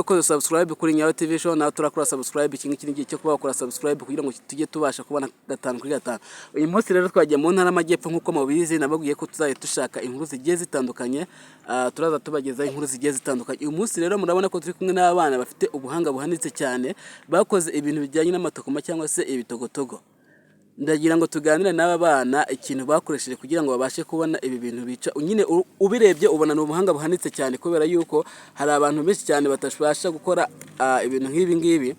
wakoze subscribe kuri Nyayo TV show, nawe turakora subscribe. Iki ngiki ngiye cyo kuba wakora subscribe kugira ngo tujye tubasha kubona 5 kuri 5. Uyu munsi rero twagiye mu ntara y'Amajyepfo nkuko mubizi, nababwiye ko tuzaye dushaka inkuru zigiye zitandukanye, turaza tubageza inkuru zigiye zitandukanye. Uyu munsi rero murabona ko turi kumwe n'abana bafite ubuhanga buhanitse cyane, bakoze ibintu bijyanye n'amatokoma cyangwa se ibitogotogo. Ndagira ngo tuganire n'aba bana ikintu bakoresheje kugira ngo babashe kubona ibi bintu bica. Nyine ubirebye ubona n'ubuhanga buhanitse cyane, kubera yuko hari abantu benshi cyane batabasha gukora ibintu nk'ibi ngibi.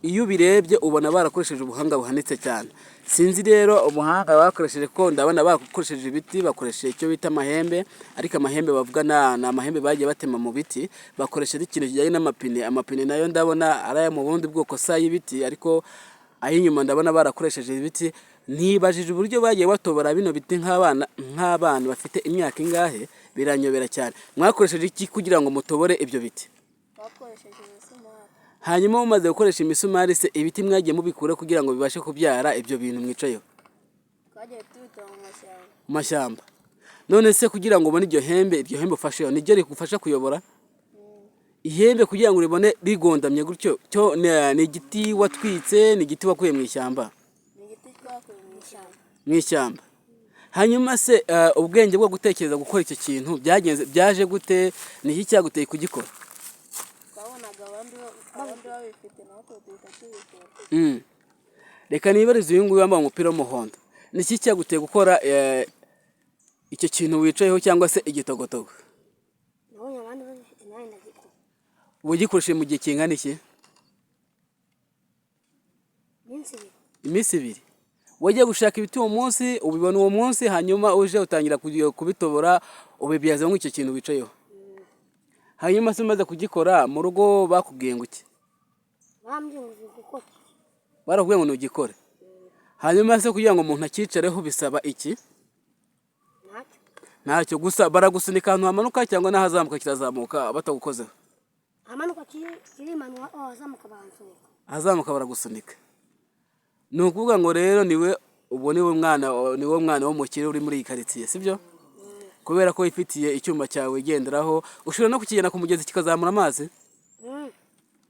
Iyo ubirebye ubona barakoresheje ubuhanga buhanitse cyane. Sinzi rero ubuhanga bakoresheje ko ndabona bakoresheje ibiti, bakoresheje icyo bita amahembe, ariko amahembe bavuga na amahembe bagiye batema mu biti, bakoresheje ikintu kijyanye n'amapine. Amapine nayo ndabona ari mu bundi bwoko sa y'ibiti, ariko ayinyuma ndabona barakoresheje ibiti. Nibajije uburyo bagiye batobora bino biti nk'abana bafite imyaka ingahe, biranyobera cyane. Mwakoresheje iki kugira ngo mutobore ibyo biti? Bakoresheje imisumari. Hanyuma mumaze gukoresha imisumari se ibiti mwagiye mubikura kugira ngo bibashe kubyara ibyo bintu mwicayeho? Twagiye tubita mu mashyamba. Mu mashyamba. None se kugira ngo ubone iryo hembe ufasheho niryo rigufasha kuyobora? Ihembe kugira ngo uribone rigondamye gutyo, cyo ni igiti watwitse, ni igiti wakuye mu ishyamba? Mu ishyamba. Hanyuma se ubwenge bwo gutekereza gukora icyo kintu byaje gute? Ni iki cyaguteye kugikora? Twabonaga abandi babifite natwe duhita tubikora. Reka nibarize uyu nguyu wambaye umupira w'umuhondo, ni iki cyaguteye gukora icyo kintu wicayeho cyangwa se igitogotogo? Nabonye abandi babifite nawe ndagikora. Ugikoresheje mu gihe kingana iki? Iminsi 2. Wagiye gushaka ibiti uwo munsi, ubibona uwo munsi, hanyuma uje utangira kubitobora, ubibyaza nk'icyo kintu wicayeho. Hanyuma se umaze kugikora mu rugo bakubwiye ngo iki? Bambwiye ngo ugikore. Barakubwiye ngo ugikore. Hanyuma se kugira ngo umuntu akicareho bisaba iki? Ntacyo gusa baragusunika ahantu hamanuka cyangwa n'ahazamuka kirazamuka batagukozeho? Hamanuka kirimanuka, ahazamuka baransunika. Ahazamuka baragusunika. Ni ukuvuga ngo rero niwe mwana w'umukire uri muri iyi karitsiye, sibyo? Kubera ko ifitiye icyuma cyawe genderaho, ushobora no kukigena ku mugezi kikazamura amazi?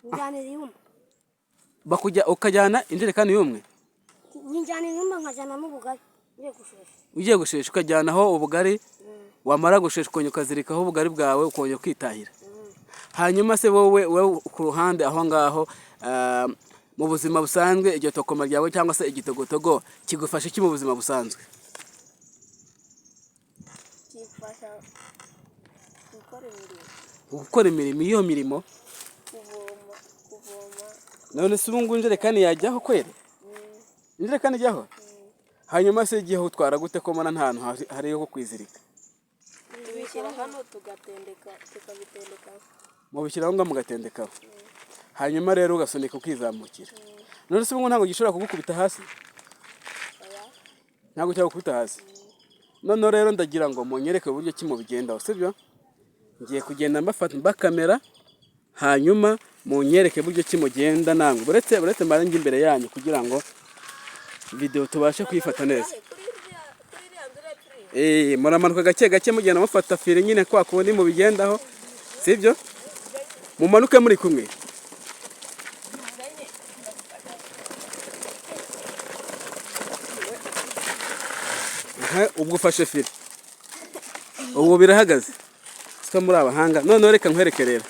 Njyanira iyuma. Ukajyana injerekani y'umwe? Njyanira iyuma nkajyana n'ubugari ugiye gushesha. Ugiye gushesha ukajyanaho ubugari, wamara gushesha ukongera ukazirikaho ubugari bwawe ukongera ukitahira. Hanyuma se wowe ku ruhande aho ngaho mu buzima busanzwe iryo tokoma ryawe cyangwa se igitogotogo kigufasha iki mu buzima busanzwe? Kifasha gukora imirimo. Iyo mirimo kuvoma. None se ubu ngubu injerekani yajyaho kwera? Injerekani ijyaho? Hanyuma se igihe utwara gute ko mbona nta hantu hariho kwizirika? Tubishyira hano tukabitendekaho. Mubishyiraho ngo mugatendekaho. Hanyuma rero ugasunika ukizamukira. None se ubu ntabwo gishobora kugukubita hasi? Ntabwo cyagukubita hasi. None rero ndagira ngo munyereke uburyo ki mubigendaho, sibyo? Ngiye kugenda mbafata kamera, hanyuma munyereke uburyo ki mugenda nangu. Buretse mbare ngi imbere yanyu kugira ngo video tubashe kwifata neza. Muramanuka gake mugenda mufata fire nyine kwa kundi mubigendaho, sibyo? Mumanuke muri kumwe. Ubwo ufashe fire. Ubu birahagaze. Siko muri abahanga. None reka nkwereke rero.